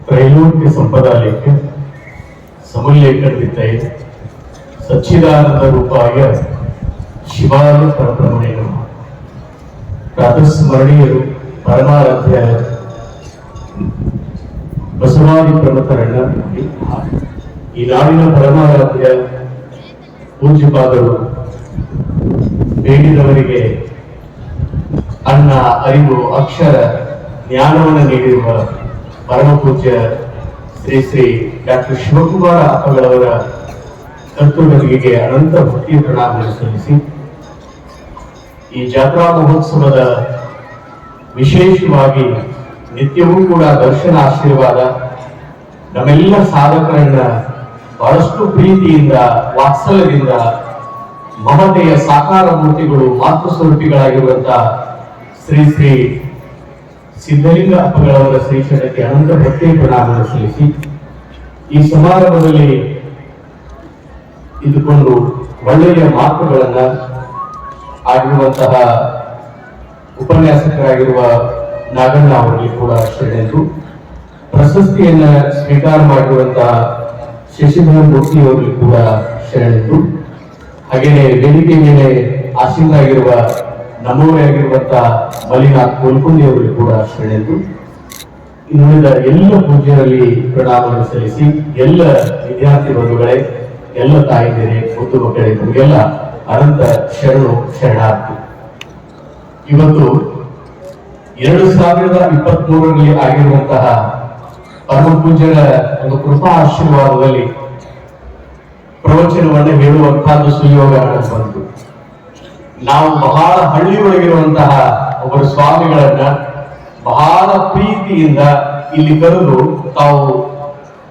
ತ್ರೈಲೋಕ್ಯ ಸಂಪದಾಲಯಕ್ಕೆ ಸಮುಲ್ಲೇಖನವಿದ್ದರೆ ಸಚ್ಚಿದಾನಂದ ರೂಪಾಯ ಶಿವಾಯ ಪರಬ್ರಹ್ಮಣೇ ನಮಃ. ಪ್ರಾತಸ್ಮರಣೀಯರು ಪರಮಾರಾಧ್ಯ ಬಸವಾದಿ ಪ್ರಮುಖರನ್ನ ಈ ನಾಡಿನ ಪರಮಾರಾಧ್ಯ ಪೂಜ್ಯಪಾದರು ಬೇಡಿದವರಿಗೆ ಅನ್ನ, ಅರಿವು, ಅಕ್ಷರ, ಜ್ಞಾನವನ್ನು ನೀಡಿರುವ ಪರಮ ಪೂಜ್ಯ ಶ್ರೀ ಶ್ರೀ ಡಾಕ್ಟರ್ ಶಿವಕುಮಾರ ಅಪ್ಪಗಳವರ ಕರ್ತೃಗಳಿಗೆ ಅನಂತ ಭಕ್ತಿಯ ಪ್ರಣಾಮವನ್ನು ಸಲ್ಲಿಸಿ ಈ ಜಾತ್ರಾ ಮಹೋತ್ಸವದ ವಿಶೇಷವಾಗಿ ನಿತ್ಯವೂ ಕೂಡ ದರ್ಶನ ಆಶೀರ್ವಾದ ನಮ್ಮೆಲ್ಲ ಸಾಧಕರನ್ನ ಬಹಳಷ್ಟು ಪ್ರೀತಿಯಿಂದ, ವಾತ್ಸಲ್ಯದಿಂದ, ಮಮತೆಯ ಸಾಕಾರ ಮೂರ್ತಿಗಳು, ಮಾತೃ ಸ್ವರೂಪಿಗಳಾಗಿರುವಂತಹ ಶ್ರೀ ಶ್ರೀ ಸಿದ್ಧಲಿಂಗ ಅಪ್ಪಗಳವರ ಶ್ರೀಚರಣಕ್ಕೆ ಅನಂತ ಭಕ್ತಿ ಪ್ರಣಾಮವನ್ನು ಸಲ್ಲಿಸಿ ಈ ಸಮಾರಂಭದಲ್ಲಿ ಇದ್ದುಕೊಂಡು ಒಳ್ಳೆಯ ಮಾತುಗಳನ್ನ ಆಗಿರುವಂತಹ ಉಪನ್ಯಾಸಕರಾಗಿರುವ ನಾಗಣ್ಣ ಅವರಿಗೆ ಕೂಡ ಶರಣೆಂದು, ಪ್ರಶಸ್ತಿಯನ್ನ ಸ್ವೀಕಾರ ಮಾಡಿರುವಂತಹ ಶಶಿಧರ ಮೂರ್ತಿ ಅವರಿಗೆ ಕೂಡ ಶರಣೆಂದು, ಹಾಗೇನೆ ವೇದಿಕೆ ಮೇಲೆ ಆಸೀನರಾಗಿರುವ ನಮ್ಮವರೇ ಆಗಿರುವಂತಹ ಮಲ್ಲಿನಾಥ್ ಕೋಲ್ಕುಂದಿ ಅವರಿಗೆ ಕೂಡ ಶರಣೆಂದು, ಇನ್ನುಳಿದ ಎಲ್ಲ ಪೂಜ್ಯರಲ್ಲಿ ಪ್ರಣಾಮವನ್ನು ಸಲ್ಲಿಸಿ ಎಲ್ಲ ವಿದ್ಯಾರ್ಥಿ ಬಂಧುಗಳೇ, ಎಲ್ಲ ತಾಯಿಯರೇ, ಮುದ್ದು ಮಕ್ಕಳೇ, ನಿಮಗೆಲ್ಲ ಅನಂತ ಶರಣಾರ್ಥಿ. ಇವತ್ತು 2023ರಲ್ಲಿ ಆಗಿರುವಂತಹ ಪರಮ ಪೂಜ್ಯರ ಒಂದು ಕೃಪಾ ಆಶೀರ್ವಾದದಲ್ಲಿ ಪ್ರವಚನವನ್ನು ಹೇಳುವಂತಹದ್ದು ಸುಯೋಗ ಬಂತು. ನಾವು ಬಹಳ ಹಳ್ಳಿ ಒಳಗಿರುವಂತಹ ಒಬ್ಬರು ಸ್ವಾಮಿಗಳನ್ನ ಬಹಳ ಪ್ರೀತಿಯಿಂದ ಇಲ್ಲಿ ಕರೆದು ತಾವು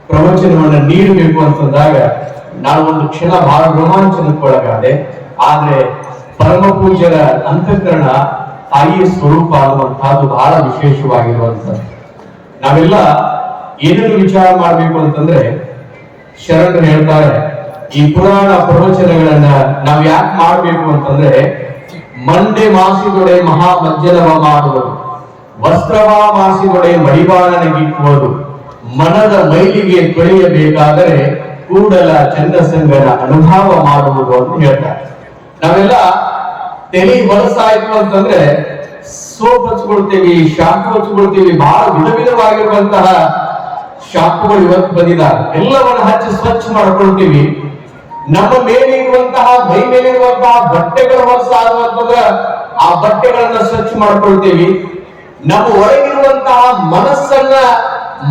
ಪ್ರವಚನವನ್ನ ನೀಡಬೇಕು ಅಂತಂದಾಗ ನಾನು ಒಂದು ಕ್ಷಣ ಬಹಳ ರೋಮಾಂಚನಕ್ಕೊಳಗಾದೆ. ಆದ್ರೆ ಪರಮ ಪೂಜ್ಯರ ಅಂತಃಕರಣ ತಾಯಿಯ ಸ್ವರೂಪ ಅನ್ನುವಂತಹದ್ದು ಬಹಳ ವಿಶೇಷವಾಗಿರುವಂತದ್ದು. ನಾವೆಲ್ಲ ಏನೇನು ವಿಚಾರ ಮಾಡ್ಬೇಕು ಅಂತಂದ್ರೆ, ಶರಣರು ಹೇಳ್ತಾರೆ ಈ ಪುರಾಣ ಪ್ರವಚನಗಳನ್ನ ನಾವ್ ಯಾಕೆ ಮಾಡ್ಬೇಕು ಅಂತಂದ್ರೆ, ಮಂಡೆ ಮಾಸಿದೊಡೆ ಮಹಾ ಮಜ್ಜನವ ಮಾಡುವುದು, ವಸ್ತ್ರವ ಮಾಸಿದೊಡೆ ಮಡಿವಾಣನಗಿಕ್ಕುವುದು, ಮನದ ಮೈಲಿಗೆ ತೊಳೆಯಬೇಕಾದರೆ ಕೂಡಲ ಚಂದ್ರಸಂಗನ ಅನುಭವ ಮಾಡುವುದು ಅಂತ ಹೇಳ್ತಾರೆ. ನಾವೆಲ್ಲ ತಲೆ ಹೊಲಸಾಯ್ತು ಅಂತಂದ್ರೆ ಸೋಪ್ ಹಚ್ಕೊಳ್ತೀವಿ, ಶಾಂಪು ಹಚ್ಕೊಳ್ತೀವಿ, ಬಹಳ ವಿಧ ವಿಧವಾಗಿರುವಂತಹ ಶಾಂಪುಗಳು ಇವತ್ತು ಬಂದಿದ್ದಾರೆ. ಎಲ್ಲವನ್ನ ಹಚ್ಚಿ ಸ್ವಚ್ಛ ಮಾಡ್ಕೊಳ್ತೀವಿ. ನಮ್ಮ ಮೇಲೆ ಇರುವಂತಹ, ಮೈ ಮೇಲೆ ಇರುವಂತಹ ಬಟ್ಟೆಗಳು ಹೊಲಸಾಗುವಂತಂದ್ರ ಆ ಬಟ್ಟೆಗಳನ್ನ ಸ್ವಚ್ಛ ಮಾಡ್ಕೊಳ್ತೀವಿ. ನಮ್ಮ ಒಳಗಿರುವಂತಹ ಮನಸ್ಸನ್ನ,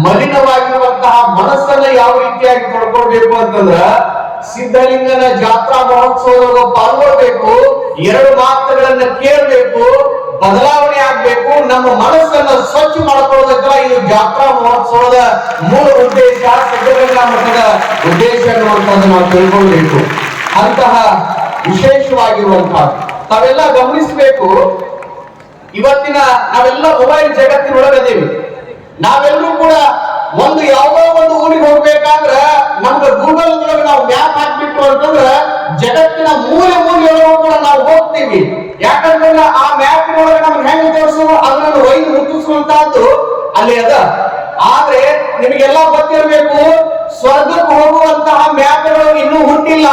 ಮಲಿನವಾಗಿರುವಂತಹ ಮನಸ್ಸನ್ನ ಯಾವ ರೀತಿಯಾಗಿ ಪಡ್ಕೊಳ್ಬೇಕು ಅಂತಂದ್ರ ಸಿದ್ಧಲಿಂಗನ ಜಾತ್ರಾ ಮಹೋತ್ಸವದಾಗ ಪಾಲ್ಗೊಳ್ಬೇಕು, 2 ಮಾತುಗಳನ್ನ ಕೇಳಬೇಕು, ಬದಲಾವಣೆ ಆಗ್ಬೇಕು, ನಮ್ಮ ಮನಸ್ಸನ್ನ ಸ್ವಚ್ಛ ಮಾಡ್ಕೊಳ್ಳೋದಕ್ಕ ಇದು ಜಾತ್ರಾ ಮಹೋತ್ಸವದ ಮೂಲ ಉದ್ದೇಶ, ಸಿದ್ಧಲಿಂಗ ಮಠದ ಉದ್ದೇಶ ಅನ್ನುವಂಥದ್ದು ನಾವು ತಿಳ್ಕೊಳ್ಬೇಕು. ಅಂತಹ ವಿಶೇಷವಾಗಿರುವಂತಹ ತಾವೆಲ್ಲ ಗಮನಿಸಬೇಕು. ಇವತ್ತಿನ ನಾವೆಲ್ಲ ಮೊಬೈಲ್ ಜಗತ್ತಿನೊಳಗದೇವಿ. ನಾವೆಲ್ಲರೂ ಕೂಡ ಒಂದು ಯಾವುದೋ ಒಂದು ಊರಿಗೆ ಹೋಗ್ಬೇಕಾದ್ರೆ ನಮ್ಗೆ ಗೂಗಲ್ ಒಳಗೆ ನಾವು ಮ್ಯಾಪ್ ಹಾಕ್ಬಿಟ್ಟು ಅಂತಂದ್ರೆ ಜಗತ್ತಿನ ಮೂಲೆ ಮೂಲೆಯೊಳಗೂ ಕೂಡ ನಾವು ಹೋಗ್ತೀವಿ. ಯಾಕಂದ್ರೆ ಆ ಮ್ಯಾಪಿನೊಳಗೆ ನಮ್ಗೆ ಹೆಂಗ್ ತೋರಿಸು ಅದನ್ನು ಒಯ್ದು ಮುಟ್ಟಿಸುವಂತಹದ್ದು ಅಲ್ಲಿ ಅದ. ಆದ್ರೆ ನಿಮಗೆಲ್ಲ ಗೊತ್ತಿರಬೇಕು, ಸ್ವರ್ಗಕ್ಕೆ ಹೋಗುವಂತಹ ಮ್ಯಾಪ್ಗಳು ಇನ್ನೂ ಹುಟ್ಟಿಲ್ಲ.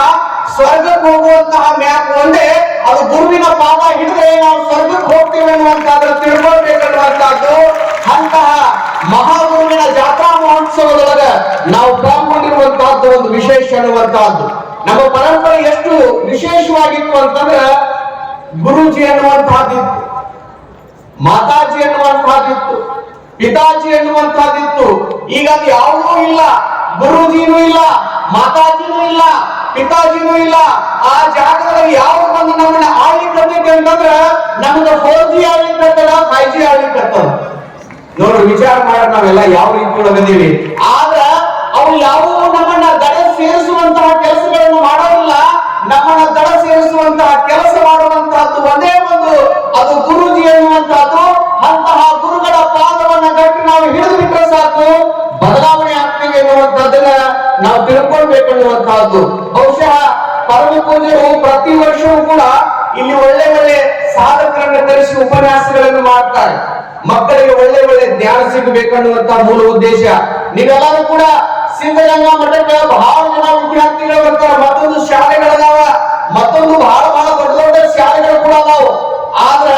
ಸ್ವರ್ಗಕ್ಕೆ ಹೋಗುವಂತಹ ಮ್ಯಾಪ್ ಒಂದೇ, ಅದು ಗುರುವಿನ ಪಾದ ಹಿಡಿದ್ರೆ ನಾವು ಸ್ವರ್ಗಕ್ಕೆ ಹೋಗ್ತೀವಿ ಅನ್ನುವಂತಾದ್ರೆ ತಿಳ್ಕೊಳ್ಬೇಕನ್ನುವಂತಹದ್ದು. ಅಂತಹ ಮಹಾಗುರುವಿನ ಜಾತ್ರಾ ಮಹೋತ್ಸವದೊಳಗ ನಾವು ಪಾಲ್ಗೊಂಡಿರುವಂತಹದ್ದು ಒಂದು ವಿಶೇಷ ಅನ್ನುವಂತಹದ್ದು. ನಮ್ಮ ಪರಂಪರೆ ಎಷ್ಟು ವಿಶೇಷವಾಗಿತ್ತು ಅಂತಂದ್ರೆ, ಗುರುಜಿ ಅನ್ನುವಂತಹದ್ದಿತ್ತು, ಮಾತಾಜಿ ಅನ್ನುವಂತಹದ್ದಿತ್ತು, ಪಿತಾಜಿ ಅನ್ನುವಂತಹದ್ದಿತ್ತು. ಈಗ ಅದು ಯಾವುದೂ ಇಲ್ಲ. ಗುರುಜಿನೂ ಇಲ್ಲ, ಮಾತಾಜಿನೂ ಇಲ್ಲ, ಪಿತಾಜಿನೂ ಇಲ್ಲ. ಆ ಜಾಗದಲ್ಲಿ ಯಾವ ಬಂದು ನಮ್ಮನ್ನ ಆಳ್ಲಿಕ್ಕೆ ಅಂತಂದ್ರೆ ನಮ್ಗೆ 4G ಆಳ್ಲಿಕ್ಕತ್ತದ, 5G ಆಳ್ಲಿಕ್ಕತ್ತದ. ನೋಡ್ರಿ, ವಿಚಾರ ಮಾಡ ನಾವೆಲ್ಲ ಯಾವ ರೀತಿ ಒಳಗದೀವಿ. ಆದ್ರ ಅವು ಯಾವುವು ನಮ್ಮನ್ನ ದಡ ಸೇರಿಸುವಂತಹ ಕೆಲಸಗಳನ್ನು ಮಾಡೋದಿಲ್ಲ. ನಮ್ಮನ್ನ ದಡ ಸೇರಿಸುವಂತಹ ಕೆಲಸ ಮಾಡುವಂತಹದ್ದು ಒಂದೇ ಒಂದು, ಅದು ಗುರುಜಿ ಎನ್ನುವಂತಹದ್ದು. ಅಂತಹ ಗುರುಗಳ ಪಾದವನ್ನ ಗಟ್ಟಿ ನಾವು ಹಿಡಿದು ಬಿಟ್ಟರೆ ಸಾಕು, ಬದಲಾವಣೆ ಆಗ್ತೀವಿ ಎನ್ನುವಂತಹದ್ದನ್ನ ನಾವು ತಿಳ್ಕೊಳ್ಬೇಕನ್ನುವಂತಹದ್ದು. ಬಹುಶಃ ಪರಮ ಪೂಜ್ಯರು ಪ್ರತಿ ವರ್ಷವೂ ಕೂಡ ಇಲ್ಲಿ ಒಳ್ಳೆ ಒಳ್ಳೆ ಸಾಧಕರನ್ನು ಕರೆಸಿ ಉಪನ್ಯಾಸಗಳನ್ನು ಮಾಡ್ತಾರೆ. ಮಕ್ಕಳಿಗೆ ಒಳ್ಳೆ ಒಳ್ಳೆ ಜ್ಞಾನ ಸಿಗಬೇಕನ್ನುವಂತಹ ಮೂಲ ಉದ್ದೇಶ. ನೀವೆಲ್ಲರೂ ಕೂಡ ಸಿದ್ಧಗಂಗಾ ಮಠಕ್ಕೆ ಬಹಳ ಜನ ವಿದ್ಯಾರ್ಥಿಗಳು ಬರ್ತಾರ. ಮತ್ತೊಂದು ಶಾಲೆಗಳದಾವ, ಮತ್ತೊಂದು ಬಹಳ ಬಹಳ ದೊಡ್ಡ ದೊಡ್ಡ ಶಾಲೆಗಳು ಕೂಡ ಅದಾವು. ಆದ್ರ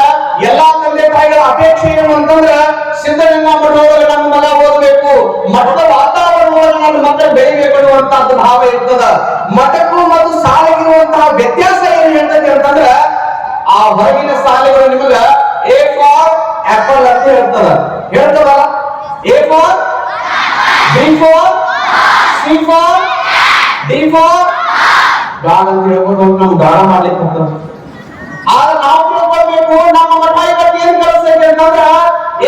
ಎಲ್ಲಾ ತಂದೆ ತಾಯಿಗಳ ಅಪೇಕ್ಷೆ ಏನು ಅಂತಂದ್ರ ಸಿದ್ಧಗಂಗಾ ಮಠದೊಳಗೆ ನನ್ನ ಮಗ ಓದಬೇಕು, ಮಠದ ವಾತಾವರಣದೊಳಗೆ ನನ್ನ ಮಕ್ಕಳು ಬೆಳಿಬೇಕು ಅನ್ನುವಂತಹದ್ದು ಭಾವ ಇರ್ತದ. ಮಠಕ್ಕೂ ಮತ್ತು ಶಾಲೆಗಿರುವಂತಹ ವ್ಯತ್ಯಾಸ ಏನು ಹೇಳ್ತದೆ ಅಂತಂದ್ರ ಆ ಹೊರಗಿನ ಶಾಲೆಗಳು ನಿಮಗ ಎ ಫಾರ್ ಆಪಲ್ ಅಂತ ಹೇಳ್ತದಲ್ಲ, A for B for C for D for God ಅಂತ ಹೇಳ್ಬೋದು. ನಮ್ಗೆ ಗಾಢ ಮಾಡ್ಲಿಕ್ಕೆ ಆದ್ರೆ ನಾವು ತಿಳ್ಕೊಳ್ಬೇಕು ನಮ್ಮ ಮಠ ಇವತ್ತು ಏನ್ ಕಲಿಸ್ತದೆ ಅಂತಂದ್ರ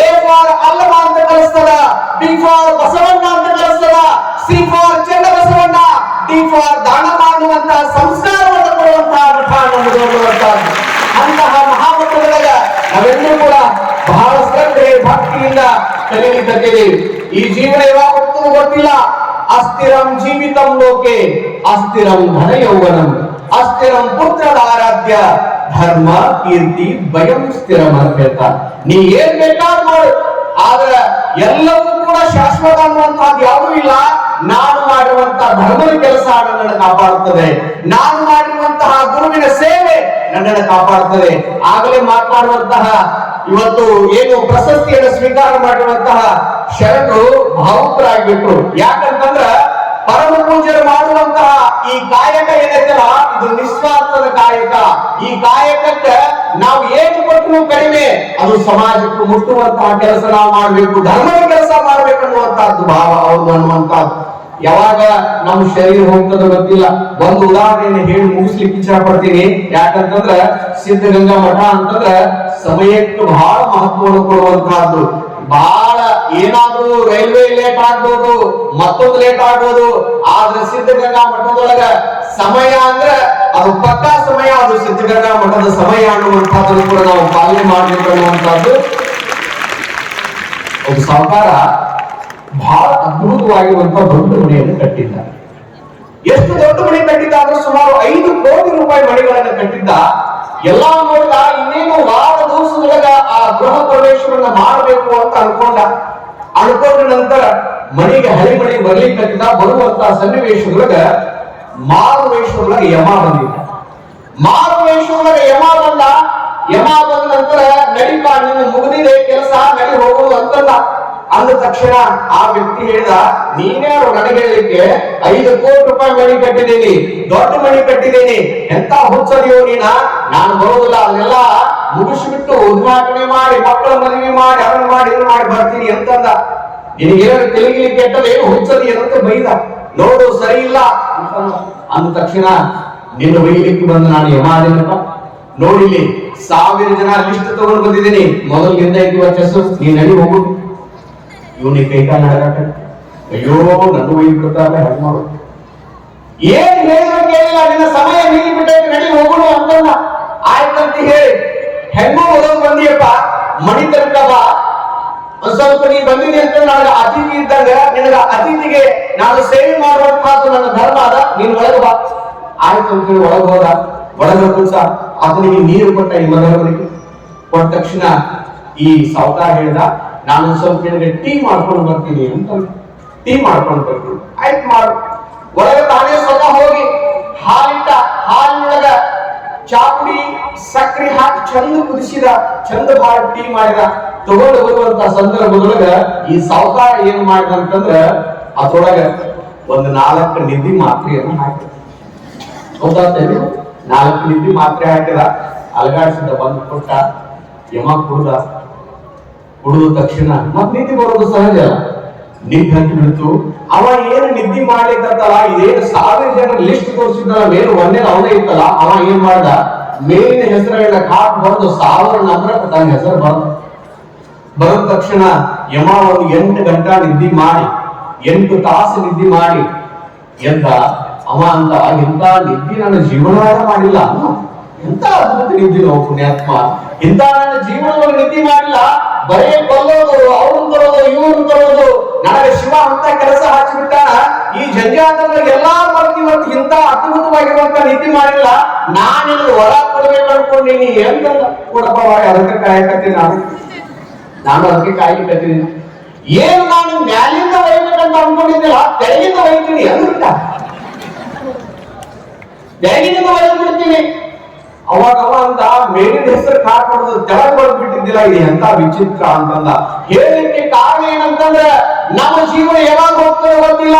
ಎ ಫಾರ್ ಅಲ್ಲಮ ಅಂತ ಕಲಿಸ್ತದ, ಬಿ ಫಾರ್ ಬಸವಣ್ಣ ಅಂತ ಕಲಿಸ್ತದ, ಸಿ ಫಾರ್ ಚೆನ್ನ ಬಸವಣ್ಣ, ಡಿ ಫಾರ್ ದಾನ ಮಾಡುವಂತಹ ಸಂಸ್ಕಾರವನ್ನು ಕೊಡುವಂತಹ ಮಠ ನಮ್ಮದು ಅನ್ನುವಂತಹದ್ದು. ಅಂತಹ ಮಹಾಮಠದೊಳಗ ನಾವೆಲ್ಲರೂ ಕೂಡ ಬಹಳ ಶ್ರದ್ಧೆ ಭಕ್ತಿಯಿಂದ ಕಲಿಯಲಿಕ್ಕೀವಿ. ಈ ಜೀವನ ಯಾವಾಗ ಹೋಗ್ತದೋ ಗೊತ್ತಿಲ್ಲ. ಅಸ್ಥಿರಂ ಜೀವಿತಂ ಲೋಕೆ ಅಸ್ಥಿರಂ ಧನ ಯೌವನಂ ಅಸ್ಥಿರಂ ಪುತ್ರದ ಆರಾಧ್ಯ ಧರ್ಮ ಕೀರ್ತಿ ಭಯಂ ಸ್ಥಿರಂ ಅಂತ ಹೇಳ್ತಾರೆ. ನೀ ಏನ್ ಬೇಕಾದ್ ಮಾಡು, ಆದ್ರೆ ಎಲ್ಲವೂ ಕೂಡ ಶಾಶ್ವತ ಅನ್ನುವಂತಹದ್ದು ಯಾವುದೂ ಇಲ್ಲ. ನಾನು ಮಾಡಿರುವಂತಹ ಧರ್ಮದ ಕೆಲಸ ನನ್ನನ್ನು ಕಾಪಾಡುತ್ತದೆ, ನಾನು ಮಾಡಿರುವಂತಹ ಗುರುವಿನ ಸೇವೆ ನನ್ನನ್ನು ಕಾಪಾಡುತ್ತದೆ. ಆಗಲೇ ಮಾತನಾಡುವಂತಹ ಇವತ್ತು ಏನು ಪ್ರಶಸ್ತಿಯನ್ನು ಸ್ವೀಕಾರ ಮಾಡಿರುವಂತಹ ಶರಣರು ಭಾವುಕರಾಗ್ಬಿಟ್ರು. ಯಾಕಂತಂದ್ರ ಪರಮ ಪೂಜೆರು ಮಾಡುವಂತಹ ಈ ಕಾಯಕ ಏನೈತಲ್ಲ ಇದು ನಿಸ್ವಾರ್ಥದ ಕಾಯಕ. ಈ ಕಾಯಕಕ್ಕೆ ನಾವು ಏನು ಕೊಟ್ಟರು ಕಡಿಮೆ, ಅದು ಸಮಾಜಕ್ಕೆ ಮುಟ್ಟುವಂತಹ ಕೆಲಸ ನಾವು ಮಾಡ್ಬೇಕು, ಧರ್ಮದ ಕೆಲಸ ಮಾಡ್ಬೇಕು ಅನ್ನುವಂತಹದ್ದು ಭಾವ ಅವ್ರು ಅನ್ನುವಂತಹದ್ದು. ಯಾವಾಗ ನಮ್ಮ ಶರೀರ ಹೋಗ್ತದ ಗೊತ್ತಿಲ್ಲ. ಒಂದು ಉದಾಹರಣೆಯನ್ನು ಹೇಳಿ ಮುಗಿಸ್ಲಿಕ್ಕೆ ಇಚ್ಛಾ ಪಡ್ತೀನಿ. ಯಾಕಂತಂದ್ರ ಸಿದ್ಧಗಂಗಾ ಮಠ ಅಂತಂದ್ರ ಸಮಯಕ್ಕೆ ಬಹಳ ಮಹತ್ವವನ್ನು ಕೊಡುವಂತಹದ್ದು. ಬಹಳ ಏನಾದ್ರೂ ರೈಲ್ವೆ ಲೇಟ್ ಆಗ್ಬೋದು, ಮತ್ತೊಂದು ಲೇಟ್ ಆಗ್ಬೋದು, ಆದ್ರೆ ಸಿದ್ಧಗಂಗಾ ಮಠದೊಳಗ ಸಮಯ ಅಂದ್ರೆ ಅದು ಪಕ್ಕಾ ಸಮಯ, ಅದು ಸಿದ್ಧಗಂಗಾ ಮಠದ ಸಮಯ ಅನ್ನುವಂಥದ್ದನ್ನು ಕೂಡ ನಾವು ಪಾಲನೆ ಮಾಡ್ಬೇಕು ಅನ್ನುವಂಥದ್ದು. ಒಂದು ಸಾಹುಕಾರ ಬಹಳ ಅದ್ಭುತವಾಗಿರುವಂತಹ ದೊಡ್ಡ ಮನೆಯನ್ನು ಕಟ್ಟಿದ್ದ. ಎಷ್ಟು ದೊಡ್ಡ ಮನೆ ಕಟ್ಟಿದ್ದ ಅಂದ್ರೆ ಸುಮಾರು 5 ಕೋಟಿ ರೂಪಾಯಿ ಮನೆಗಳನ್ನು ಕಟ್ಟಿದ್ದ. ಎಲ್ಲಾ ನೋಡಿದ ಇನ್ನೇನು ವಾರ ದಿವಸದೊಳಗ ಆ ಗೃಹ ಪ್ರವೇಶವನ್ನ ಮಾಡಬೇಕು ಅಂತ ಅನ್ಕೊಂಡ ನಂತರ ಮನೆಗೆ ಹಳಿ ಮನೆ ಬರ್ಲಿಕ್ಕೆ ಬರುವಂತಹ ಸನ್ನಿವೇಶದೊಳಗ ಮಾರುವೇಷದೊಳಗ ಯಮ ಬಂದಿದ್ದ. ಮಾರುವೇಷದೊಳಗ ಯಮ ಬಂದ ನಂತರ ನಡಿಪ ನಿನ್ನ ಮುಗಿದಿದೆ ಕೆಲಸ, ನಡಿ ಹೋಗುದು ಅಂತಲ್ಲ. ಅಂದ ತಕ್ಷಣ ಆ ವ್ಯಕ್ತಿ ಹೇಳಿದ, ನೀನ್ಯಾರು ನನಗೆ ಹೇಳಲಿಕ್ಕೆ? 5 ಕೋಟಿ ರೂಪಾಯಿ ಮನೆ ಕಟ್ಟಿದ್ದೀನಿ, ದೊಡ್ಡ ಮನೆ ಕಟ್ಟಿದ್ದೀನಿ, ಎಂತ ಹುಚ್ಚದಿಯೋ ನೀನ? ನಾನು ಬರೋದಿಲ್ಲ, ಅದನ್ನೆಲ್ಲ ಮುಗಿಸಿಬಿಟ್ಟು ಉದ್ಘಾಟನೆ ಮಾಡಿ ಮಕ್ಕಳ ಮದುವೆ ಮಾಡಿ ಅದನ್ನ ಮಾಡಿ ಇದನ್ನ ಮಾಡಿ ಬರ್ತೀನಿ ಅಂತಂದ. ನಿನಗೇನಾದ್ರು ತೆಲಿಗೆ ಕೆಟ್ಟದ ಏನು ಹುಚ್ಚದಿ ಏನಂತ ಬೈದ. ನೋಡು ಸರಿ ಇಲ್ಲ ಅಂದ ತಕ್ಷಣ ನಿನ್ನ ಬೈಲಿಕ್ಕೆ ಬಂದು ನಾನು ಯಮಾದೇನಪ್ಪ, ನೋಡಿಲಿ 1000 ಜನ ಲಿಸ್ಟ್ ತಗೊಂಡು ಬಂದಿದ್ದೀನಿ, ಮೊದಲಿಂದ ಚೆಸ್ಸು ನೀ ನಡಿ ಹೋಗು. ಇವನಿಗೆ ಕೈಕಾಲ ನಡಕ, ಅಯ್ಯೋ ನನ್ನ ಒಯ್ದು ಬಿಡ್ತಾರೆ ಹೆಂಗ್ ಮಾಡು, ಏನ್ ಹೇಳಿದ್ರು ಕೇಳಿಲ್ಲ, ನಿನ್ನ ಸಮಯ ಮೀರಿ ಬಿಟ್ಟೈತಿ, ನಡಿ ಹೋಗೋಣ ಅಂತಲ್ಲ. ಆಯ್ತಂತ ಹೇಳಿ ಹೆಂಗೋ ಓದೋದು ಬಂದಿಯಪ್ಪ, ಮಣಿ ತನಕ ಬಾ, ಒಂದ್ ಸ್ವಲ್ಪ ನೀ ಬಂದಿನಿ ಅಂತ ನನಗೆ ಅತಿಥಿ ಇದ್ದಾಗ ನಿನಗ ಅತಿಥಿಗೆ ನಾನು ಸೇವೆ ಮಾಡುವಂತಹದ್ದು ನನ್ನ ಧರ್ಮ ಅದ, ನೀನ್ ಒಳಗೆ ಬಾ. ಆಯ್ತು ಅಂತ ಹೇಳಿ ಒಳಗೆ ಹೋದ. ಒಳಗೆ ಕೂತ ಆತನಿಗೆ ನೀರು ಕೊಟ್ಟ, ಈ ಮನೆಯವರಿಗೆ ಕೊಟ್ಟ ತಕ್ಷಣ ಈ ಸಾವುಕಾರ ಹೇಳಿದ, ನಾನು ಸ್ವಲ್ಪ ನಿನಗೆ ಟೀ ಮಾಡ್ಕೊಂಡು ಬರ್ತೀನಿ ಅಂತ. ಟೀ ಮಾಡ್ಕೊಂಡು ಬರ್ತೀನಿ, ಆಯ್ತು ಮಾಡು. ಒಳಗೆ ತಾನೇ ಸ್ವತಃ ಹೋಗಿ ಹಾಲಿಟ್ಟ, ಹಾಲಿನೊಳಗ ಚಾಪುಡಿ ಸಕ್ಕರೆ ಹಾಕಿ ಚಂದ ಕುದಿಸಿದ, ಚಂದ ಬಾಳ ಟೀ ಮಾಡಿದ. ತಗೊಂಡು ಬರುವಂತ ಸಂದರ್ಭದೊಳಗ ಈ ಸಾವುಕಾರ ಏನ್ ಮಾಡಿದ ಅಂತಂದ್ರ ಅದ್ರೊಳಗ ಒಂದು 4 ನಿದ್ದಿ ಮಾತ್ರೆಯನ್ನು ಹಾಕಿದ. ಗೊತ್ತಾಗ್ತೇನೆ, 4 ನಿದ್ದಿ ಮಾತ್ರೆ ಹಾಕಿದ, ಅಲಗಾಡಿಸಿದ, ಬಂದು ಕೊಟ್ಟ. ಯಮ ಕುಡ್ದ ತಕ್ಷಣ ಮತ್ ನಿದ್ದೆ ಬರೋದು ಸಹಜ, ನಿದ್ದೆ ಹತ್ತಿ ಬಿಡ್ತು. ಅವ ಏನು ನಿದ್ದೆ ಮಾಡ್ಲಿಕ್ಕತ್ತಲ್ಲ, ಇದೇನು 1000 ಜನರ ಲಿಸ್ಟ್ ತೋರಿಸಿದ್ದಲ್ಲ, ಮೇಲೆ ಒಂದೇ ಅವನೇ ಇತ್ತಲ್ಲ, ಅವ ಏನ್ ಮಾಡ್ದ, ಮೇಲಿನ ಹೆಸರುಗಳನ್ನ ಕಾಟ್ ಬರೆದು 1000 ನಂಬರಕ್ಕೆ ತನ್ನ ಹೆಸರು ಬರದ ತಕ್ಷಣ ಯಮ ಒಂದು 8 ಗಂಟೆ ನಿದ್ದೆ ಮಾಡಿ, 8 ತಾಸು ನಿದ್ದೆ ಮಾಡಿ ಎದ್ದ. ಅವ ಅಂತ ಇಂಥ ನಿದ್ದೆ ನನ್ನ ಜೀವನವಾಗ ಮಾಡಿಲ್ಲ, ಎಂತ ಅದ್ಭುತ ನಿದ್ದೆ ನಾವು ಪುಣ್ಯಾತ್ಮ, ಇಂಥ ನನ್ನ ಜೀವನದಲ್ಲಿ ನಿದ್ದೆ ಮಾಡಿಲ್ಲ, ಬರೇ ಕೊಲ್ಲೋದು, ಅವ್ರನ್ನ ತರೋದು, ಇವ್ರನ್ನ ತರೋದು, ನನಗೆ ಶಿವ ಅಂತ ಕೆಲಸ ಹಚ್ಚಿಬಿಟ್ಟಾನ. ಈ ಜಂಜಾಟದಲ್ಲಿ ಎಲ್ಲಾ ಬರ್ತೀವತ್ತು ಇಂಥ ಅದ್ಭುತವಾಗಿರುವಂತ ನಿದ್ದೆ ಮಾಡಿಲ್ಲ, ನಾನು ಹೊರ ಕೊಡ್ಬೇಕು ಅನ್ಕೊಂಡೀನಿ ಅಂತ ಕೊಡಪ್ಪ. ಅದಕ್ಕೆ ಕಾಯಕತ್ತೀನಿ ನಾನು ಅದಕ್ಕೆ ಕಾಯ್ಲಿಕ್ಕತ್ತೀನಿ. ಏನು ನಾನು ಮ್ಯಾಲಿಂದ ಒಯ್ಬೇಕಂತ ಅನ್ಕೊಂಡಿದ್ದಿಲ್ಲ, ತೆಳಗಿಂದ ಒಯ್ತೀನಿ ಅಂದ್ಬಿಟ್ಟ. ತೆಳಗಿನಿಂದ ಒಯ್ದು ಬಿಡ್ತೀನಿ. ಅವಾಗ ಅಂತ ಮೇಲಿನ ಹೆಸರು ಕಾಪಾಡೋದು ತೆಳಗ್ ಬಂದ್ಬಿಟ್ಟಿದ್ದಿಲ್ಲ, ಇದು ಎಂತ ವಿಚಿತ್ರ ಅಂತಂದ. ಹೇಳಲಿಕ್ಕೆ ಕಾರಣ ಏನಂತಂದ್ರೆ ನಮ್ಮ ಜೀವನ ಯಾವಾಗ ಹೋಗ್ತದೆ ಗೊತ್ತಿಲ್ಲ.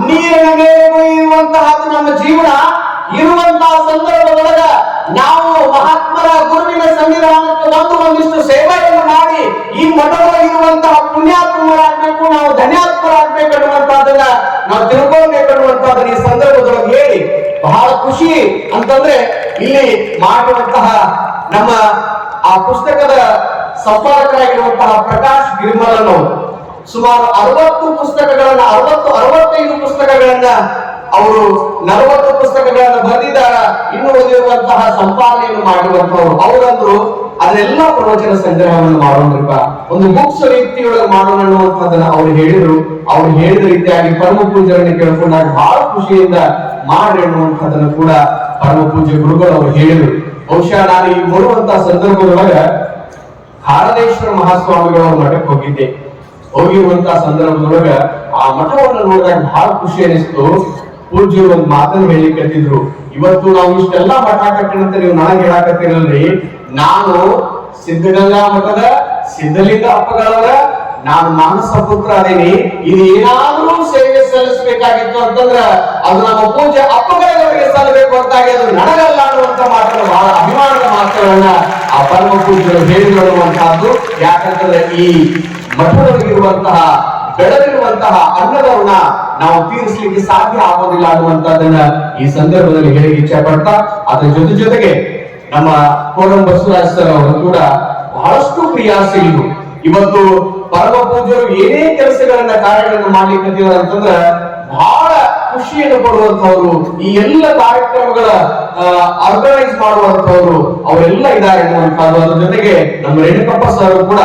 ನೀರಿನ ಮೇಲೆ ಇರುವಂತಹದ್ದು ನಮ್ಮ ಜೀವನ ಇರುವಂತಹ ಸಂದರ್ಭದೊಳಗ ನಾವು ಮಹಾತ್ಮರ ಗುರುವಿನ ಸಂವಿಧಾನಕ್ಕೆ ಒಂದಿಷ್ಟು ಸೇವೆಯನ್ನು ಮಾಡಿ ಈ ಮಠದೊಳಗಿರುವಂತಹ ಪುಣ್ಯಾತ್ಮರಾಗಬೇಕು, ನಾವು ಧನ್ಯಾತ್ಮರಾಗಬೇಕು ಅನ್ನುವಂತಹದನ್ನ ನಾವು ತಿಳ್ಕೊಳ್ಬೇಕು ಅನ್ನುವಂತಹದನ್ನ ಈ ಸಂದರ್ಭದೊಳಗೆ ಹೇಳಿ ಬಹಳ ಖುಷಿ ಅಂತಂದ್ರೆ ಇಲ್ಲಿ ಮಾಡುವಂತಹ ನಮ್ಮ ಆ ಪುಸ್ತಕದ ಸಂಪಾದಕರಾಗಿರುವಂತಹ ಪ್ರಕಾಶ್ ಗಿರಿಮಲನ್ ಸುಮಾರು 60 ಪುಸ್ತಕಗಳನ್ನ 65 ಪುಸ್ತಕಗಳನ್ನ ಅವರು 40 ಪುಸ್ತಕಗಳನ್ನು ಬರೆದಿದ್ದಾರ. ಇನ್ನು ಓದಿರುವಂತಹ ಸಂಪಾದನೆಯನ್ನು ಮಾಡಿರುವಂತವರು ಅವರಂದ್ರು ಅದೆಲ್ಲ ಪ್ರವಚನ ಸಂಗ್ರಹವನ್ನು ಮಾಡೋದ್ರಪ್ಪ, ಒಂದು ಬುಕ್ಸ್ ರೀತಿಯೊಳಗೆ ಮಾಡೋಣ ಅನ್ನುವಂಥದ್ದನ್ನ ಅವ್ರು ಹೇಳಿದ್ರು. ಅವ್ರು ಹೇಳಿದ ರೀತಿಯಾಗಿ ಪರಮ ಪೂಜ್ಯರನ್ನು ಕೇಳ್ಕೊಂಡಾಗ ಬಹಳ ಖುಷಿಯಿಂದ ಮಾಡ್ರಿ ಅನ್ನುವಂಥದ್ದನ್ನು ಕೂಡ ಪರಮ ಪೂಜ್ಯ ಗುರುಗಳು ಅವರು ಹೇಳಿದ್ರು. ಬಹುಶಃ ನಾನು ಈ ಬರುವಂತಹ ಸಂದರ್ಭದೊಳಗ ಹಾರದೇಶ್ವರ ಮಹಾಸ್ವಾಮಿಗಳ ಮಠಕ್ಕೆ ಹೋಗಿದ್ದೆ. ಹೋಗಿರುವಂತಹ ಸಂದರ್ಭದೊಳಗ ಆ ಮಠವನ್ನು ನೋಡಿದಾಗ ಬಹಳ ಖುಷಿ ಅನಿಸ್ತು. ಪೂಜ್ಯರು ಒಂದು ಮಾತನ್ನು ಹೇಳಿ ಕಟ್ಟಿದ್ರು, ಇವತ್ತು ನಾವು ಇಷ್ಟೆಲ್ಲ ಮಠ ಕಟ್ಟಿನಂತ ನೀವು ನನಗೆ ಹೇಳಾಕತ್ತೀರಲ್ರಿ, ನಾನು ಸಿದ್ಧಗಂಗಾ ಮಠದ ಸಿದ್ಧಲಿಂಗ ಅಪ್ಪಗಳವರ ನಾನು ಮಾನಸ ಪುತ್ರ ಅದೇನಿ, ಇದು ಏನಾದ್ರೂ ಸೇವೆ ಸಲ್ಲಿಸಬೇಕಾಗಿತ್ತು ಅಂತಂದ್ರ ಅದು ನಮ್ಮ ಪೂಜೆ ಅಪ್ಪಗಳಿಗೆ ಸಲ್ಲಬೇಕು ಅಂತಾಗಿ ಅದು ನನಗಲ್ಲ ಅನ್ನುವಂತ ಮಾತನ್ನು ಬಹಳ ಅಭಿಮಾನದ ಮಾತುಗಳನ್ನ ಆ ಪರಮ ಪೂಜ್ಯರು ಹೇಳಿರುವಂತಹದ್ದು. ಯಾಕಂತಂದ್ರೆ ಈ ಮಠದೊಳಗಿರುವಂತಹ ಬೆಳೆದಿರುವಂತಹ ಅನ್ನದವನ್ನ ನಾವು ತೀರಿಸಲಿಕ್ಕೆ ಸಾಧ್ಯ ಆಗೋದಿಲ್ಲ ಅನ್ನುವಂತಹದನ್ನ ಈ ಸಂದರ್ಭದಲ್ಲಿ ಹೇಳಿ ಇಚ್ಛೆ ಪಡ್ತಾ, ಅದರ ಜೊತೆಗೆ ನಮ್ಮ ಕೋಡಂ ಬಸವರಾಜ್ ಸರ್ ಅವರು ಕೂಡ ಬಹಳಷ್ಟು ಕ್ರಿಯಾಶೀಲರು. ಇವತ್ತು ಪರಮ ಪೂಜ್ಯರು ಏನೇ ಕೆಲಸಗಳನ್ನ ಕಾರ್ಯಗಳನ್ನ ಮಾಡ್ಲಿಕ್ಕೆ ಅಂತಂದ್ರ ಬಹಳ ಖುಷಿಯನ್ನು ಪಡುವಂತವ್ರು, ಈ ಎಲ್ಲ ಕಾರ್ಯಕ್ರಮಗಳ ಆರ್ಗನೈಸ್ ಮಾಡುವಂತವ್ರು ಅವರೆಲ್ಲ ಇದ್ದಾರೆ ಅನ್ನುವಂಥದ್ದು. ಅದ್ರ ಜೊತೆಗೆ ನಮ್ಮ ರೇಣುಕಪ್ಪ ಸರ್ ಕೂಡ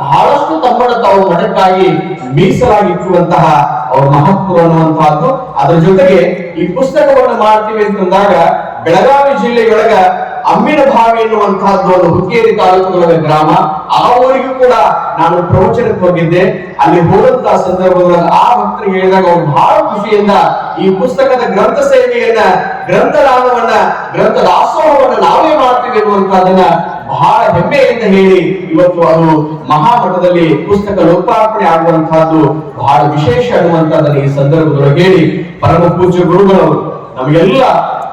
ಬಹಳಷ್ಟು ತಮ್ಮನ್ನ ತಾವು ಮಠಕ್ಕಾಗಿ ಮೀಸಲಾಗಿಟ್ಟುವಂತಹ ಅವ್ರ ಮಹತ್ವ ಅನ್ನುವಂತಹದ್ದು. ಅದರ ಜೊತೆಗೆ ಈ ಪುಸ್ತಕವನ್ನು ಮಾಡ್ತೀವಿ ಅಂತಂದಾಗ ಬೆಳಗಾವಿ ಜಿಲ್ಲೆಯೊಳಗ ಅಮ್ಮಿನ ಬಾವಿ ಎನ್ನುವಂತಹದ್ದು ಒಂದು ಹುಕ್ಕೇರಿ ತಾಲೂಕುಗಳ ಗ್ರಾಮ, ಆ ಊರಿಗೂ ಕೂಡ ನಾನು ಪ್ರವಚನಕ್ಕೆ ಹೋಗಿದ್ದೆ. ಅಲ್ಲಿ ಹೋದಂತಹ ಸಂದರ್ಭದೊಳಗೆ ಆ ಭಕ್ತರಿಗೆ ಹೇಳಿದಾಗ ಅವ್ರು ಬಹಳ ಖುಷಿಯಿಂದ ಈ ಪುಸ್ತಕದ ಗ್ರಂಥ ಸೇವೆಯನ್ನ, ಗ್ರಂಥದಾನವನ್ನ, ಗ್ರಂಥ ದಾಸೋಹವನ್ನ ನಾವೇ ಮಾಡ್ತೀವಿ ಎನ್ನುವಂತಹದನ್ನ ಬಹಳ ಹೆಮ್ಮೆಯಿಂದ ಹೇಳಿ ಇವತ್ತು ಅದು ಮಹಾಮಠದಲ್ಲಿ ಪುಸ್ತಕ ಲೋಕಾರ್ಪಣೆ ಆಗುವಂತಹದ್ದು ಬಹಳ ವಿಶೇಷ ಅನ್ನುವಂತಹದನ್ನ ಈ ಸಂದರ್ಭದೊಳಗೆ ಹೇಳಿ ಪರಮ ಪೂಜ್ಯ ಗುರುಗಳವರು ನಮಗೆಲ್ಲ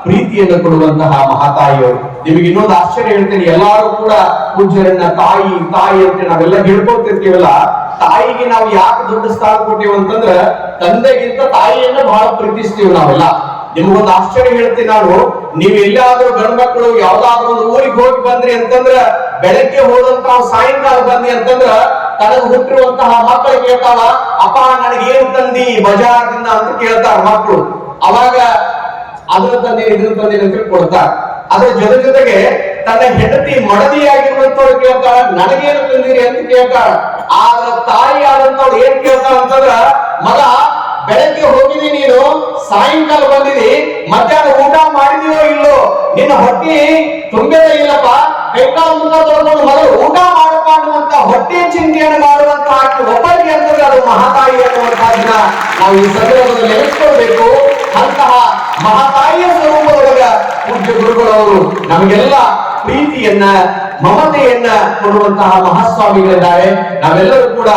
ಪ್ರೀತಿಯನ್ನು ಕೊಡುವಂತಹ ಮಹಾತಾಯಿಯವರು. ನಿಮಗೆ ಇನ್ನೊಂದು ಆಶ್ಚರ್ಯ ಹೇಳ್ತೇನೆ, ಎಲ್ಲಾರು ಕೂಡ ಪೂಜ್ಯರನ್ನ ತಾಯಿ ತಾಯಿ ಅಂತ ನಾವೆಲ್ಲ ಹೇಳ್ಕೊತಿರ್ತೀವಲ್ಲ, ತಾಯಿಗೆ ನಾವು ಯಾಕೆ ದೊಡ್ಡ ಸ್ಥಾನ ಕೊಟ್ಟಿವಿ ಅಂತಂದ್ರ ತಂದೆಗಿಂತ ತಾಯಿಯನ್ನ ಬಹಳ ಪ್ರೀತಿಸ್ತೀವಿ ನಾವೆಲ್ಲ. ನಿಮಗೊಂದು ಆಶ್ಚರ್ಯ ಹೇಳ್ತೀನಿ ನಾನು, ನೀವು ಎಲ್ಲಾದ್ರೂ ಗಂಡು ಮಕ್ಕಳು ಯಾವ್ದಾದ್ರು ಒಂದು ಊರಿಗೆ ಹೋಗಿ ಬಂದ್ರಿ ಅಂತಂದ್ರ ಬೆಳಗ್ಗೆ ಹೋದಂತ ಸಾಯಂಕಾಲ ಬಂದಿ ಅಂತಂದ್ರ ತನಗೆ ಹುಟ್ಟಿರುವಂತಹ ಮಕ್ಕಳು ಕೇಳ್ತಾವ, ಅಪ್ಪ ನನಗೆ ಏನ್ ತಂದಿ ಬಜಾರ್ದಿಂದ ಅಂತ ಕೇಳ್ತಾರ ಮಕ್ಕಳು. ಅವಾಗ ಅದನ್ನ ತಂದೆ ಇದನ್ನ ತಂದೆ ಅಂತ ಕೊಡ್ತಾರ. ಅದ್ರ ಜೊತೆಗೆ ತನ್ನ ಹೆಂಡತಿ ಮಡದಿಯಾಗಿರುವಂತವ್ರು ಕೇಳ್ತಾರ, ನನಗೇನು ತಂದಿರಿ ಅಂತ ಕೇಳ್ತಾರ. ಆದ್ರ ತಾಯಿ ಆದಂತವ್ರು ಏನ್ ಕೇಳ್ತಾರ ಅಂತಂದ್ರ, ಮಗ ಬೆಳಗ್ಗೆ ಹೋಗಿದಿ ನೀನು, ಸಾಯಂಕಾಲ ಬಂದಿದಿ, ಮಧ್ಯಾಹ್ನ ಊಟ ಮಾಡಿದೀವೋ ಇಲ್ಲೋ, ನಿನ್ನ ಹೊಟ್ಟೆ ತುಂಬೇದ ಇಲ್ಲಪ್ಪ, ಕೈಕಾಲು ಮುಖ ತೊಳ್ಕೊಂಡು ಮೊದಲು ಊಟ ಮಾಡಪ್ಪ ಅನ್ನುವಂತ ಹೊಟ್ಟೆ ಚಿಂತೆಯನ್ನು ಮಾಡುವಂತ ಒಬ್ಬರಿಗೆ ಅಂದ್ರೆ ಅದು ಮಹಾತಾಯಿ ಅನ್ನುವಂತಹದನ್ನ ನಾವು ಈ ಸಂದರ್ಭದಲ್ಲಿ ನೆನೆಸ್ಕೊಳ್ಬೇಕು. ಅಂತಹ ಮಹಾತಾಯಿಯ ಸ್ವರೂಪದೊಳಗ ಪೂಜ್ಯ ಗುರುಗಳವರು ನಮಗೆಲ್ಲ ಪ್ರೀತಿಯನ್ನ, ಮಮತೆಯನ್ನ ಕೊಡುವಂತಹ ಮಹಾಸ್ವಾಮಿಗಳಿದ್ದಾರೆ. ನಾವೆಲ್ಲರೂ ಕೂಡ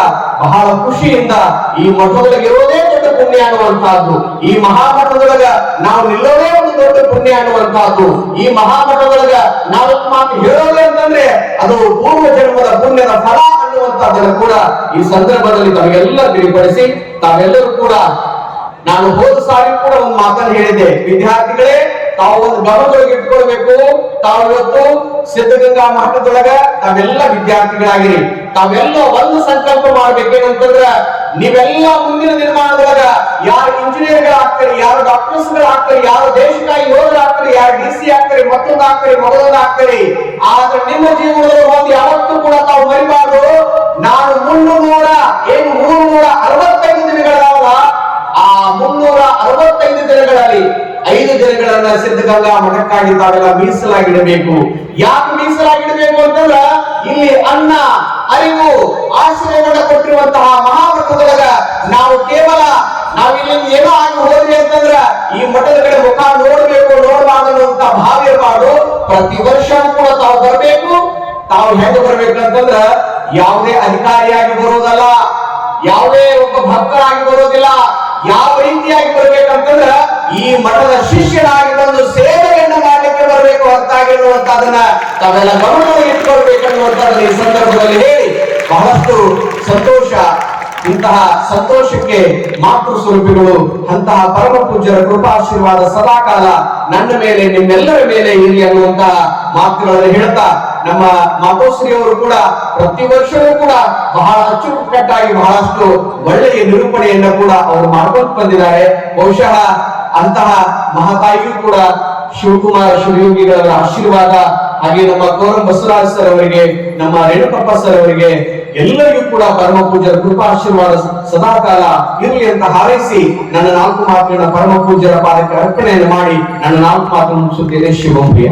ಬಹಳ ಖುಷಿಯಿಂದ ಈ ಮಠದೊಳಗಿರೋದೇ ದೊಡ್ಡ ಪುಣ್ಯ ಅನ್ನುವಂತಹದ್ದು, ಈ ಮಹಾಮಠದೊಳಗ ನಾವು ನಿಲ್ಲೋದೇ ಒಂದು ದೊಡ್ಡ ಪುಣ್ಯ ಅನ್ನುವಂತಹದ್ದು, ಈ ಮಹಾಮಠದೊಳಗ ನಾವು ಮಾತು ಹೇಳೋದೇ ಅಂತಂದ್ರೆ ಅದು ಪೂರ್ವ ಜನ್ಮದ ಪುಣ್ಯದ ಫಲ ಅನ್ನುವಂತಹದನ್ನು ಕೂಡ ಈ ಸಂದರ್ಭದಲ್ಲಿ ತಮಗೆಲ್ಲ ತಿಳಿಪಡಿಸಿ, ತಾವೆಲ್ಲರೂ ಕೂಡ ನಾನು ಹೋದ ಸಾರಿ ಕೂಡ ಒಂದು ಮಾತನ್ನು ಹೇಳಿದ್ದೆ, ವಿದ್ಯಾರ್ಥಿಗಳೇ ತಾವು ಒಂದು ಗಮನದೊಳಗೆ ಇಟ್ಕೊಳ್ಬೇಕು. ತಾವು ಇವತ್ತು ಸಿದ್ಧಗಂಗಾ ಮಠದೊಳಗ ತಾವೆಲ್ಲ ವಿದ್ಯಾರ್ಥಿಗಳಾಗಿರಿ. ತಾವೆಲ್ಲ ಒಂದು ಸಂಕಲ್ಪ ಮಾಡ್ಬೇಕೇನಂತಂದ್ರ, ನೀವೆಲ್ಲ ಮುಂದಿನ ನಿರ್ಮಾಣದೊಳಗ ಯಾರು ಇಂಜಿನಿಯರ್ಗಳಾಗ್ತಾರೆ, ಯಾರು ಡಾಕ್ಟರ್ಸ್ಗಳಾಗ್ತಾರೆ, ಯಾರು ದೇಶಕ್ಕಾಗಿ ಯೋಧರಾಗ್ತಾರೆ, ಯಾರು DC ಆಗ್ತಾರೆ, ಮತ್ತೊಂದು ಆಗ್ತಾರೆ, ಮಗದೊಂದು ಆಗ್ತಾರೆ. ಆದ್ರೆ ನಿಮ್ಮ ಜೀವನದಲ್ಲಿ ಒಂದು ಯಾವತ್ತೂ ಕೂಡ ತಾವು ಮರಿಬಾರ್ದು, ನಾನು 365 ದಿನಗಳಾದ ಆ 365 ದಿನಗಳಲ್ಲಿ 5 ದಿನಗಳನ್ನ ಸಿದ್ಧಗಂಗಾ ಮಠಕ್ಕಾಗಿ ತಾವೆಲ್ಲ ಮೀಸಲಾಗಿಡಬೇಕು. ಯಾಕೆ ಮೀಸಲಾಗಿಡಬೇಕು ಅಂತಂದ್ರ, ಇಲ್ಲಿ ಅನ್ನ, ಅರಿವು, ಆಶ್ರಯವನ್ನು ಕೊಟ್ಟಿರುವಂತಹ ಮಹಾಮಠದೊಳಗ ನಾವು ಕೇವಲ ನಾವಿಲ್ಲಿ ಏನೋ ಆಗಿ ಹೋದ್ವಿ ಅಂತಂದ್ರ ಈ ಮಠದ ಕಡೆ ಮುಖ ನೋಡ್ಬೇಕು ನೋಡಬಾರ್ದು ಅಂತ ಭಾವ ಇರಬಾರ್ದು. ಪ್ರತಿ ವರ್ಷವೂ ಕೂಡ ತಾವು ಬರಬೇಕು. ತಾವು ಹೆಂಗ್ ಬರ್ಬೇಕಂತಂದ್ರ ಯಾವುದೇ ಅಧಿಕಾರಿಯಾಗಿ ಬರೋದಲ್ಲ, ಯಾವುದೇ ಒಬ್ಬ ಭಕ್ತರಾಗಿ ಬರೋದಿಲ್ಲ. ಯಾವ ರೀತಿಯಾಗಿ ಬರ್ಬೇಕಂತಂದ್ರ ಈ ಮಠದ ಶಿಷ್ಯನಾಗಿ ಬಂದು ಸೇವೆಯನ್ನು ಮಾಡಲಿಕ್ಕೆ ಬರಬೇಕು ಅಂತಾಗಿರುವಂತದನ್ನ ತಾವೆಲ್ಲ ಗಮನ ಇಟ್ಕೊಳ್ಬೇಕನ್ನುವಂಥದ್ದನ್ನ ಈ ಸಂದರ್ಭದಲ್ಲಿ ಹೇಳಿ ಬಹಳಷ್ಟು ಸಂತೋಷ. ಇಂತಹ ಸಂತೋಷಕ್ಕೆ ಮಾತೃ ಸ್ವರೂಪಿಗಳು ಅಂತಹ ಪರಮ ಪೂಜ್ಯರ ಕೃಪಾಶೀರ್ವಾದ ಸದಾಕಾಲ ನನ್ನ ಮೇಲೆ ನಿಮ್ಮೆಲ್ಲರ ಮೇಲೆ ಇರಲಿ ಅನ್ನುವಂತಹ ಮಾತುಗಳನ್ನು ಹೇಳ್ತಾ, ನಮ್ಮ ಮಾತೋಶ್ರೀ ಅವರು ಕೂಡ ಪ್ರತಿ ವರ್ಷವೂ ಕೂಡ ಬಹಳ ಅಚ್ಚುಕಟ್ಟಾಗಿ ಬಹಳಷ್ಟು ಒಳ್ಳೆಯ ನಿರೂಪಣೆಯನ್ನ ಕೂಡ ಅವರು ಮಾಡ್ಕೊಂಡು ಬಂದಿದ್ದಾರೆ. ಬಹುಶಃ ಅಂತಹ ಮಹಾತಾಯಿಯೂ ಕೂಡ ಶಿವಕುಮಾರ ಶಿವಯೋಗಿಗಳ ಆಶೀರ್ವಾದ, ಹಾಗೆ ನಮ್ಮ ಕೋರಂ ಬಸವರಾಜ್ ಸರ್ ಅವರಿಗೆ, ನಮ್ಮ ರೇಣುಕಪ್ಪ ಸರ್ ಅವರಿಗೆ ಎಲ್ಲರಿಗೂ ಕೂಡ ಪರಮ ಪೂಜ್ಯರ ಕೃಪಾ ಆಶೀರ್ವಾದ ಸದಾಕಾಲ ಇರಲಿ ಅಂತ ಹಾರೈಸಿ ನನ್ನ 4 ಮಾತುಗಳನ್ನ ಪರಮ ಪೂಜ್ಯರ ಪಾದಕ್ಕೆ ಅರ್ಪಣೆಯನ್ನು ಮಾಡಿ ನನ್ನ 4 ಮಾತನ್ನು ಮುಗಿಸುತ್ತೇನೆ. ಶಿವಂ ಪ್ರಿಯ.